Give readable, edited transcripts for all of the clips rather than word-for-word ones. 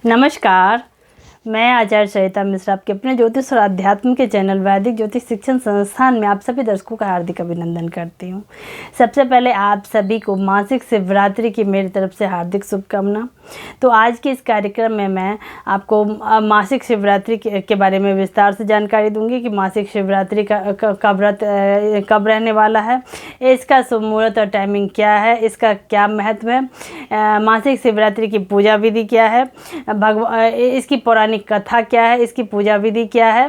नमस्कार, मैं आचार्य सरिता मिश्रा आपके अपने ज्योतिष और अध्यात्म के चैनल वैदिक ज्योतिष शिक्षण संस्थान में आप सभी दर्शकों का हार्दिक अभिनंदन करती हूँ। सबसे पहले आप सभी को मासिक शिवरात्रि की मेरी तरफ से हार्दिक शुभकामना। तो आज के इस कार्यक्रम में मैं आपको मासिक शिवरात्रि के बारे में विस्तार से जानकारी दूंगी कि मासिक शिवरात्रि का व्रत कब रहने वाला है, इसका शुभ मुहूर्त और टाइमिंग क्या है, इसका क्या महत्व है, मासिक शिवरात्रि की पूजा विधि क्या है, इसकी पौराणिक कथा क्या है, इसकी पूजा विधि क्या है,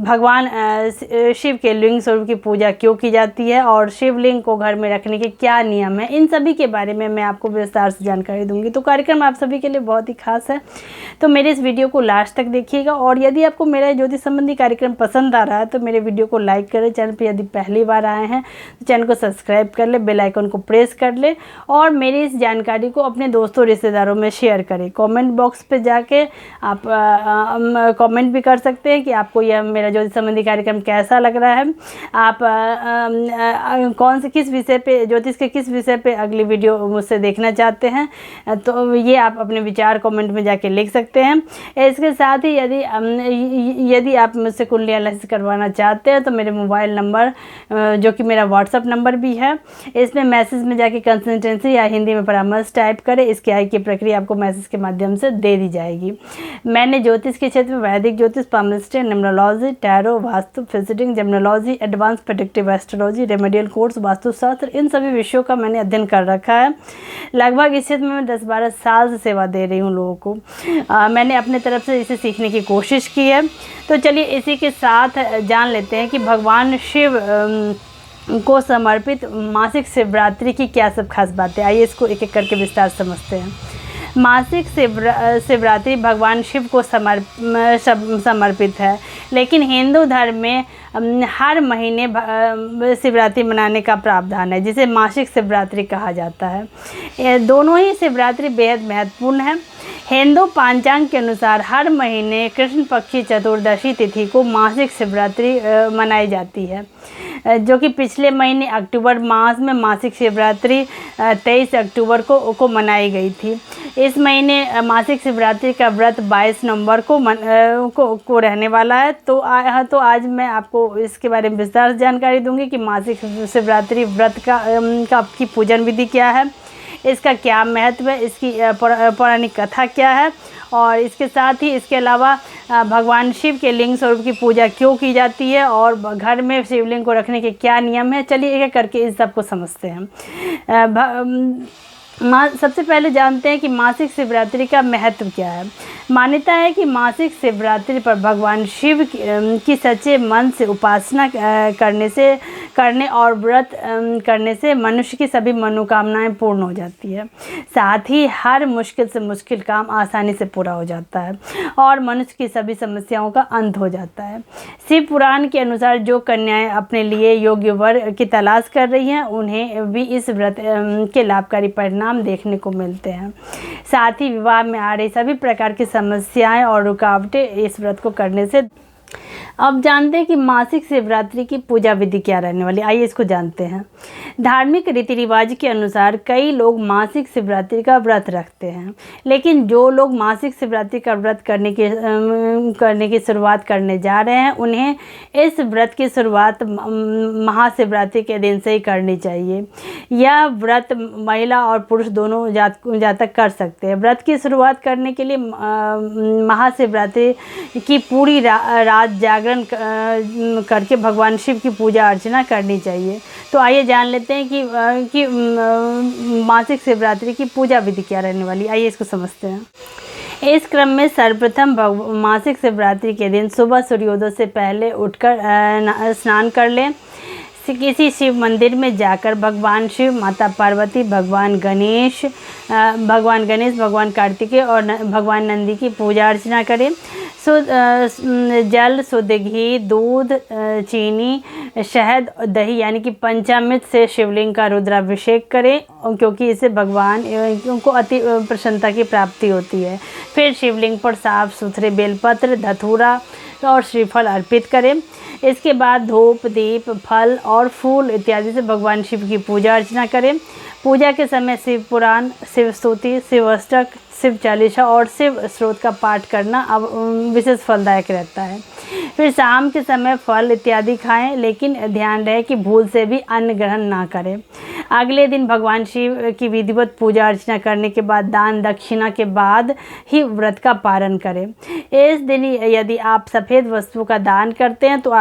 भगवान शिव के लिंग स्वरूप की पूजा क्यों की जाती है और शिवलिंग को घर में रखने के क्या नियम है, इन सभी के बारे में मैं आपको विस्तार से जानकारी दूंगी। तो कार्यक्रम आप सभी के लिए बहुत ही खास है, तो मेरे इस वीडियो को लास्ट तक देखिएगा। और यदि आपको मेरा ज्योतिष संबंधी कार्यक्रम पसंद आ रहा है तो मेरे वीडियो को लाइक करें, चैनल पर यदि पहली बार आए हैं तो चैनल को सब्सक्राइब कर ले, बेल आइकन को प्रेस कर ले और मेरी इस जानकारी को अपने दोस्तों रिश्तेदारों में शेयर करें। कमेंट बॉक्स पे जाके आप कमेंट भी कर सकते हैं कि आपको यह मेरा ज्योतिष संबंधी कार्यक्रम कैसा लग रहा है, आप कौन से किस विषय पे, ज्योतिष के किस विषय पे अगली वीडियो मुझसे देखना चाहते हैं, तो ये आप अपने विचार कमेंट में जाके लिख सकते हैं। इसके साथ ही यदि आप मुझसे कुंडली एनालिसिस करवाना चाहते हैं तो मेरे मोबाइल नंबर जो कि मेरा व्हाट्सअप नंबर भी है, इसमें मैसेज में जाके कंसल्टेंसी या हिंदी में परामर्श टाइप करें। इसकी आय की प्रक्रिया आपको मैसेज के माध्यम से दे दी जाएगी। मैंने ज्योतिष के क्षेत्र में वैदिक ज्योतिष, पामिस्ट्री, न्यूमरोलॉजी, टैरो, वास्तु, फिजिटिंग, gemology, advance predictive astrology, remedial course, Vastushastra, इन सभी विषयों का मैंने अध्ययन कर रखा है। लगभग इस क्षेत्र में मैं 10-12 साल से सेवा दे रही हूँ लोगों को। मैंने अपने तरफ से इसे सीखने की कोशिश की है। तो चलिए इसी के साथ जान लेते हैं कि भगवान शिव को समर्पित मासिक शिवरात्रि की क्या सब खास बातें। आइए इसको एक एक करके विस्तार समझते हैं। मासिक शिवरात्रि भगवान शिव को समर्पित है, लेकिन हिंदू धर्म में हर महीने शिवरात्रि मनाने का प्रावधान है, जिसे मासिक शिवरात्रि कहा जाता है। दोनों ही शिवरात्रि बेहद महत्वपूर्ण है। हिंदू पांचांग के अनुसार हर महीने कृष्ण पक्ष की चतुर्दशी तिथि को मासिक शिवरात्रि मनाई जाती है, जो कि पिछले महीने अक्टूबर मास में मासिक शिवरात्रि 23 अक्टूबर को मनाई गई थी। इस महीने मासिक शिवरात्रि का व्रत 22 नवंबर को रहने वाला है। तो आज मैं आपको इसके बारे में विस्तार से जानकारी दूंगी कि मासिक शिवरात्रि व्रत की पूजन विधि क्या है, इसका क्या महत्व है, इसकी पौराणिक कथा क्या है और इसके साथ ही इसके अलावा भगवान शिव के लिंग स्वरूप की पूजा क्यों की जाती है और घर में शिवलिंग को रखने के क्या नियम है। चलिए एक एक करके इस सब को समझते हैं। सबसे पहले जानते हैं कि मासिक शिवरात्रि का महत्व क्या है। मान्यता है कि शिवरात्रि पर भगवान शिव की सच्चे मन से उपासना करने और व्रत करने से मनुष्य की सभी मनोकामनाएं पूर्ण हो जाती है। साथ ही हर मुश्किल से मुश्किल काम आसानी से पूरा हो जाता है और मनुष्य की सभी समस्याओं का अंत हो जाता है। शिव पुराण के अनुसार जो कन्याएं अपने लिए योग्य वर की तलाश कर रही हैं, उन्हें भी इस व्रत के लाभकारी परिणाम देखने को मिलते हैं। साथ ही विवाह में आ रही सभी प्रकार की समस्याएं और रुकावटें इस व्रत को करने से। अब जानते हैं कि मासिक शिवरात्रि की पूजा विधि क्या रहने वाली। आइए इसको जानते हैं। धार्मिक रीति रिवाज के अनुसार कई लोग मासिक शिवरात्रि का व्रत रखते हैं, लेकिन जो लोग मासिक शिवरात्रि का व्रत करने की शुरुआत करने जा रहे हैं, उन्हें इस व्रत की शुरुआत महाशिवरात्रि के दिन से ही करनी चाहिए। यह व्रत महिला और पुरुष दोनों जातक कर सकते हैं। व्रत की शुरुआत करने के लिए महाशिवरात्रि की पूरी रात जागरण करके भगवान शिव की पूजा अर्चना करनी चाहिए। तो आइए जान लेते हैं कि मासिक शिवरात्रि की पूजा विधि क्या रहने वाली। आइए इसको समझते हैं। इस क्रम में सर्वप्रथम मासिक शिवरात्रि के दिन सुबह सूर्योदय से पहले उठकर स्नान कर लें। किसी शिव मंदिर में जाकर भगवान शिव, माता पार्वती, भगवान गणेश, भगवान कार्तिकेय और भगवान नंदी की पूजा अर्चना करें। जल, शुद्ध घी, दूध, चीनी, शहद, दही यानी कि पंचामृत से शिवलिंग का रुद्राभिषेक करें, क्योंकि इससे भगवान को अति प्रसन्नता की प्राप्ति होती है। फिर शिवलिंग पर साफ सुथरे बेलपत्र, धतूरा और श्रीफल अर्पित करें। इसके बाद धूप, दीप, फल और फूल इत्यादि से भगवान शिव की पूजा अर्चना करें। पूजा के समय शिव पुराण, शिव स्तुति, शिव अष्टक, शिव चालीसा और शिव स्रोत का पाठ करना अब विशेष फलदायक रहता है। फिर शाम के समय फल इत्यादि खाएं, लेकिन ध्यान रहे कि भूल से भी अन्न ग्रहण ना करें। अगले दिन भगवान शिव की विधिवत पूजा अर्चना करने के बाद दान दक्षिणा के बाद ही व्रत का पारण करें। इस दिन यदि आप सफ़ेद वस्तु का दान करते हैं तो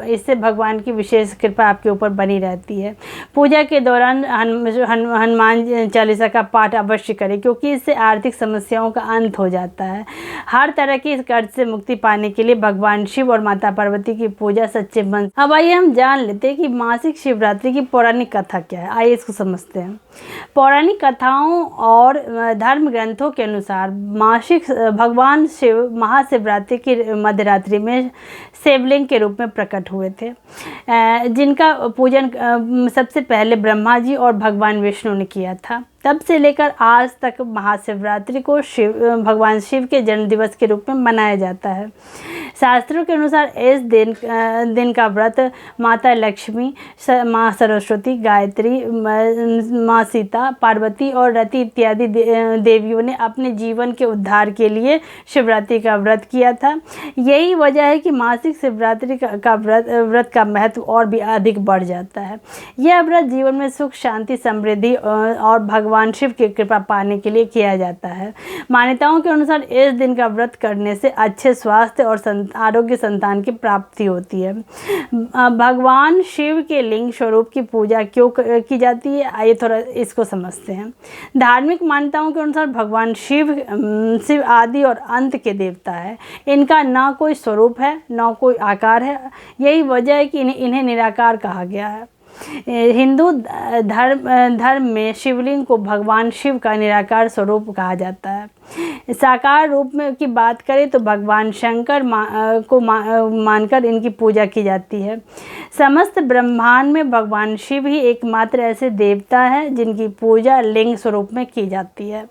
इससे भगवान की विशेष कृपा आपके ऊपर बनी रहती है। पूजा के दौरान हनुमान चालीसा का पाठ अवश्य करें, क्योंकि इससे आर्थिक समस्याओं का अंत हो जाता है। हर तरह की इस कर्ज से मुक्ति पाने के लिए भगवान शिव और माता पार्वती की पूजा सच्चे मन। अब आइए हम जान लेते हैं कि मासिक शिवरात्रि की पौराणिक कथा क्या है। आइए इसको समझते हैं। पौराणिक कथाओं और धर्म ग्रंथों के अनुसार मासिक भगवान शिव महाशिवरात्रि की मध्यरात्रि में शिवलिंग के रूप में प्रकट हुए थे, जिनका पूजन सबसे पहले ब्रह्मा जी और भगवान विष्णु ने किया था। तब से लेकर आज तक महाशिवरात्रि को भगवान शिव के जन्म दिवस के रूप में मनाया जाता है। शास्त्रों के अनुसार इस दिन का व्रत माता लक्ष्मी, माँ सरस्वती, गायत्री, माँ सीता, पार्वती और रति इत्यादि देवियों ने अपने जीवन के उद्धार के लिए शिवरात्रि का व्रत किया था। यही वजह है कि मासिक शिवरात्रि का व्रत का महत्व और भी अधिक बढ़ जाता है। यह व्रत जीवन में सुख, शांति, समृद्धि और भगवान शिव की कृपा पाने के लिए किया जाता है। मान्यताओं के अनुसार इस दिन का व्रत करने से अच्छे स्वास्थ्य और आरोग्य संतान की प्राप्ति होती है। भगवान शिव के लिंग स्वरूप की पूजा क्यों की जाती है, आइए थोड़ा इसको समझते हैं। धार्मिक मान्यताओं के अनुसार भगवान शिव आदि और अंत के देवता है। इनका ना कोई स्वरूप है, ना कोई आकार है। यही वजह है कि इन्हें निराकार कहा गया है। हिंदू धर्म में शिवलिंग को भगवान शिव का निराकार स्वरूप कहा जाता है। साकार रूप में की बात करें तो भगवान शंकर को मानकर इनकी पूजा की जाती है। समस्त ब्रह्मांड में भगवान शिव ही एकमात्र ऐसे देवता है जिनकी पूजा लिंग स्वरूप में की जाती है।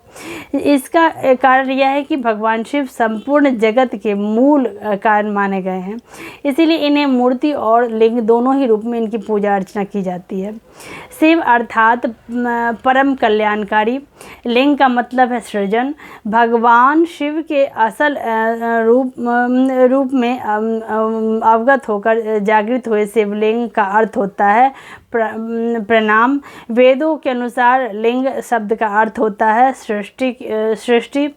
इसका कारण यह है कि भगवान शिव संपूर्ण जगत के मूल कारण माने गए हैं, इसीलिए इन्हें मूर्ति और लिंग दोनों ही रूप में इनकी पूजा अर्चना की जाती है। शिव अर्थात परम कल्याणकारी, लिंग का मतलब है सृजन। भगवान शिव के असल रूप में अवगत होकर जागृत हुए शिवलिंग का अर्थ होता है प्रणाम। वेदों के अनुसार लिंग शब्द का अर्थ होता है सृष्टि।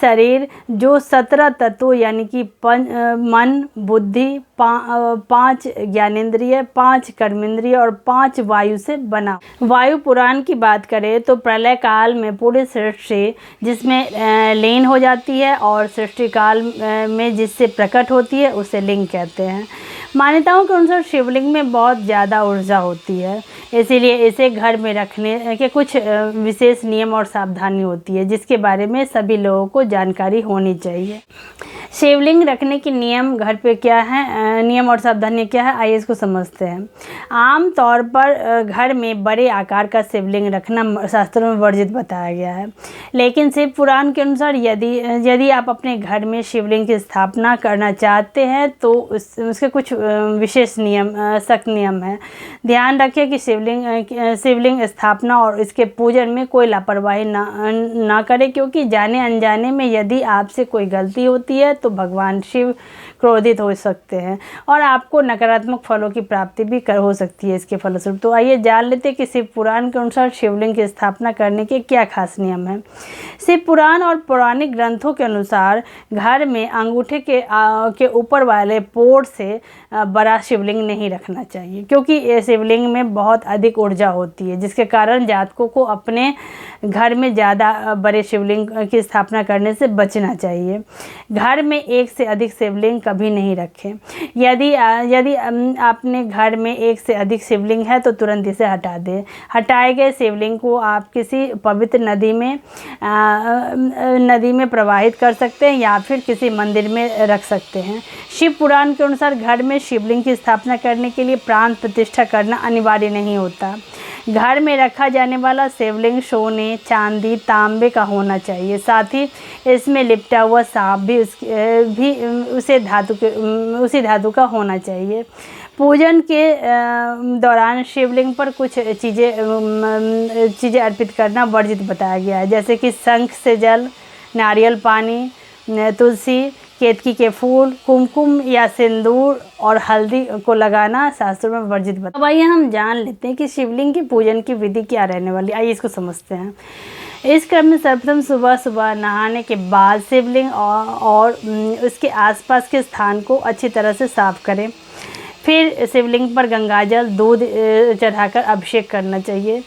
शरीर जो 17 तत्वों यानी कि मन, बुद्धि, 5 ज्ञानेंद्रिय, 5 कर्मेंद्रिय और 5 वायु से बना। वायु पुराण की बात करें तो प्रलय काल में पूरी सृष्टि जिसमें लीन हो जाती है और सृष्टि काल में जिससे प्रकट होती है उसे लिंग कहते हैं। मान्यताओं के अनुसार शिवलिंग में बहुत ज़्यादा ऊर्जा होती है, इसीलिए इसे घर में रखने के कुछ विशेष नियम और सावधानी होती है, जिसके बारे में सभी लोगों को जानकारी होनी चाहिए। शिवलिंग रखने के नियम घर पे क्या है, नियम और सावधानियाँ क्या है, आइए इसको समझते हैं। आम तौर पर घर में बड़े आकार का शिवलिंग रखना शास्त्रों में वर्जित बताया गया है, लेकिन शिव पुराण के अनुसार यदि आप अपने घर में शिवलिंग की स्थापना करना चाहते हैं तो उसके कुछ विशेष नियम, सख्त नियम है। ध्यान रखें कि शिवलिंग स्थापना और इसके पूजन में कोई लापरवाही ना करें, क्योंकि जाने अनजाने में यदि आपसे कोई गलती होती है तो भगवान शिव क्रोधित हो सकते हैं और आपको नकारात्मक फलों की प्राप्ति भी हो सकती है इसके फलस्वरूप। तो आइए जान लेते हैं कि शिव पुराण के अनुसार शिवलिंग की स्थापना करने के क्या खास नियम हैं। शिव पुराण और पौराणिक ग्रंथों के अनुसार घर में अंगूठे के ऊपर वाले पोर्ट से बड़ा शिवलिंग नहीं रखना चाहिए, क्योंकि ये शिवलिंग में बहुत अधिक ऊर्जा होती है, जिसके कारण जातकों को अपने घर में ज़्यादा बड़े शिवलिंग की स्थापना करने से बचना चाहिए। घर में एक से अधिक शिवलिंग कभी नहीं रखें। यदि आपने घर में एक से अधिक शिवलिंग है तो तुरंत इसे हटा दें। हटाए गए शिवलिंग को आप किसी पवित्र नदी में प्रवाहित कर सकते हैं या फिर किसी मंदिर में रख सकते हैं। शिव पुराण के अनुसार घर में शिवलिंग की स्थापना करने के लिए प्राण प्रतिष्ठा करना अनिवार्य नहीं होता। घर में रखा जाने वाला शिवलिंग सोने, चांदी, तांबे का होना चाहिए। साथ ही इसमें लिपटा हुआ सांप भी उसी धातु का होना चाहिए। पूजन के दौरान शिवलिंग पर कुछ चीज़ें अर्पित करना वर्जित बताया गया है, जैसे कि शंख से जल, नारियल पानी, तुलसी, केतकी के फूल, कुमकुम या सिंदूर और हल्दी को लगाना शास्त्रों में वर्जित बताया। अब आइए हम जान लेते हैं कि शिवलिंग के पूजन की विधि क्या रहने वाली। आइए इसको समझते हैं। इस क्रम में सर्वप्रथम सुबह सुबह नहाने के बाद शिवलिंग और उसके आसपास के स्थान को अच्छी तरह से साफ करें। फिर शिवलिंग पर गंगाजल दूध चढ़ाकर अभिषेक करना चाहिए।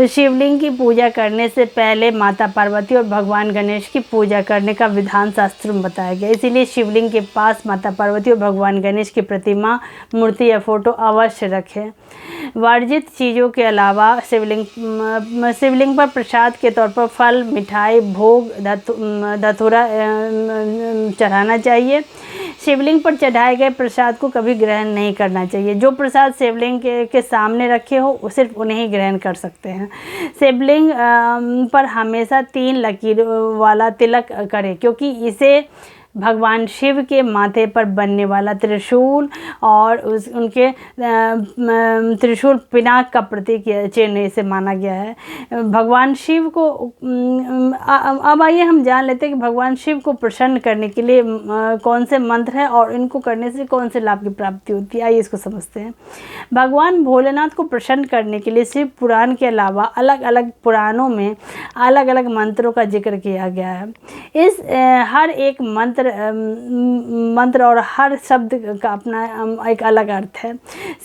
शिवलिंग की पूजा करने से पहले माता पार्वती और भगवान गणेश की पूजा करने का विधान शास्त्र में बताया गया, इसीलिए शिवलिंग के पास माता पार्वती और भगवान गणेश की प्रतिमा, मूर्ति या फोटो अवश्य रखें। वर्जित चीज़ों के अलावा शिवलिंग पर प्रसाद के तौर पर फल, मिठाई, भोग, धतूरा चढ़ाना चाहिए। शिवलिंग पर चढ़ाए गए प्रसाद को कभी ग्रहण नहीं करना चाहिए। जो प्रसाद शिवलिंग के सामने रखे हो सिर्फ उन्हें ही ग्रहण कर सकते हैं। शिवलिंग पर हमेशा 3 लकीर वाला तिलक करें, क्योंकि इसे भगवान शिव के माथे पर बनने वाला त्रिशूल और उनके त्रिशूल पिनाक का प्रतीक चिन्ह इसे माना गया है। भगवान शिव को अब आइए हम जान लेते हैं कि भगवान शिव को प्रसन्न करने के लिए कौन से मंत्र हैं और इनको करने से कौन से लाभ की प्राप्ति होती है। आइए इसको समझते हैं। भगवान भोलेनाथ को प्रसन्न करने के लिए शिव पुराण के अलावा अलग अलग पुराणों में अलग अलग मंत्रों का जिक्र किया गया है। इस हर एक मंत्र और हर शब्द का अपना एक अलग अर्थ है।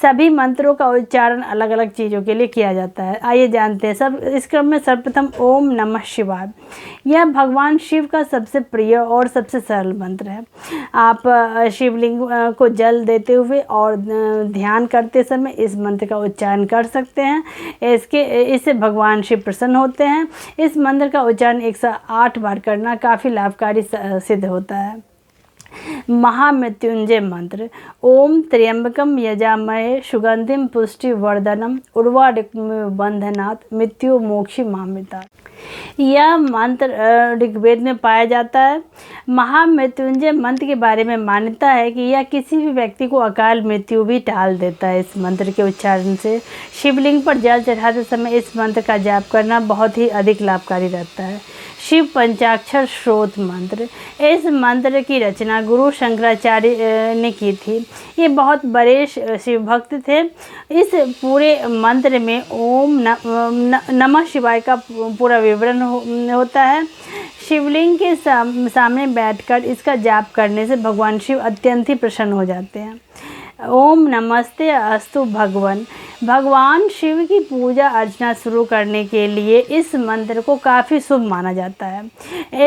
सभी मंत्रों का उच्चारण अलग अलग चीज़ों के लिए किया जाता है। आइए जानते हैं। इस क्रम में सर्वप्रथम ओम नमः शिवाय, यह भगवान शिव का सबसे प्रिय और सबसे सरल मंत्र है। आप शिवलिंग को जल देते हुए और ध्यान करते समय इस मंत्र का उच्चारण कर सकते हैं। इससे भगवान शिव प्रसन्न होते हैं। इस मंत्र का उच्चारण 108 बार करना काफ़ी लाभकारी सिद्ध होता है। महामृत्युंजय मंत्र। ओम त्र्यंबकम यजामहे सुगंधिम पुष्टिवर्धनम उर्वारुकमिव बंधनात् मृत्यु मोक्षी मामृता। यह मंत्र ऋग्वेद में पाया जाता है। महामृत्युंजय मंत्र के बारे में मान्यता है कि यह किसी भी व्यक्ति को अकाल मृत्यु भी टाल देता है। इस मंत्र के उच्चारण से शिवलिंग पर जल चढ़ाते समय इस मंत्र का जाप करना बहुत ही अधिक लाभकारी रहता है। शिव पंचाक्षर स्रोत मंत्र। इस मंत्र की रचना गुरु शंकराचार्य ने की थी। ये बहुत बड़े शिव भक्त थे। इस पूरे मंत्र में ओम नमः शिवाय का पूरा विवरण होता है। शिवलिंग के सामने बैठकर इसका जाप करने से भगवान शिव अत्यंत ही प्रसन्न हो जाते हैं। ओम नमस्ते अस्तु भगवान शिव की पूजा अर्चना शुरू करने के लिए इस मंत्र को काफ़ी शुभ माना जाता है।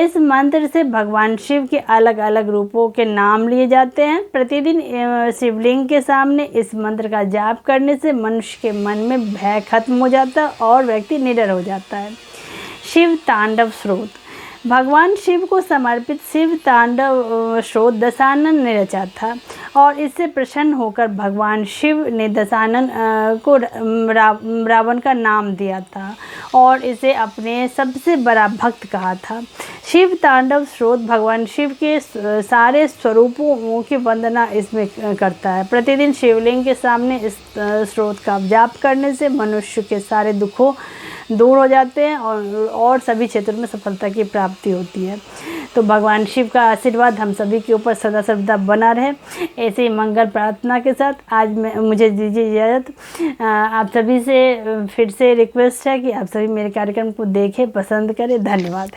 इस मंत्र से भगवान शिव के अलग अलग रूपों के नाम लिए जाते हैं। प्रतिदिन शिवलिंग के सामने इस मंत्र का जाप करने से मनुष्य के मन में भय खत्म हो जाता है और व्यक्ति निडर हो जाता है। शिव तांडव स्रोत। भगवान शिव को समर्पित शिव तांडव स्रोत दशानन ने रचा था और इससे प्रसन्न होकर भगवान शिव ने दशानन को रावण का नाम दिया था और इसे अपने सबसे बड़ा भक्त कहा था। शिव तांडव स्रोत भगवान शिव के सारे स्वरूपों की वंदना इसमें करता है। प्रतिदिन शिवलिंग के सामने इस स्रोत का जाप करने से मनुष्य के सारे दुखों दूर हो जाते हैं और सभी क्षेत्रों में सफलता की प्राप्ति होती है। तो भगवान शिव का आशीर्वाद हम सभी के ऊपर सदा सर्वदा बना रहे। ऐसे ही मंगल प्रार्थना के साथ आज मुझे दीजिए इजाज़त। आप सभी से फिर से रिक्वेस्ट है कि आप सभी मेरे कार्यक्रम को देखें, पसंद करें। धन्यवाद।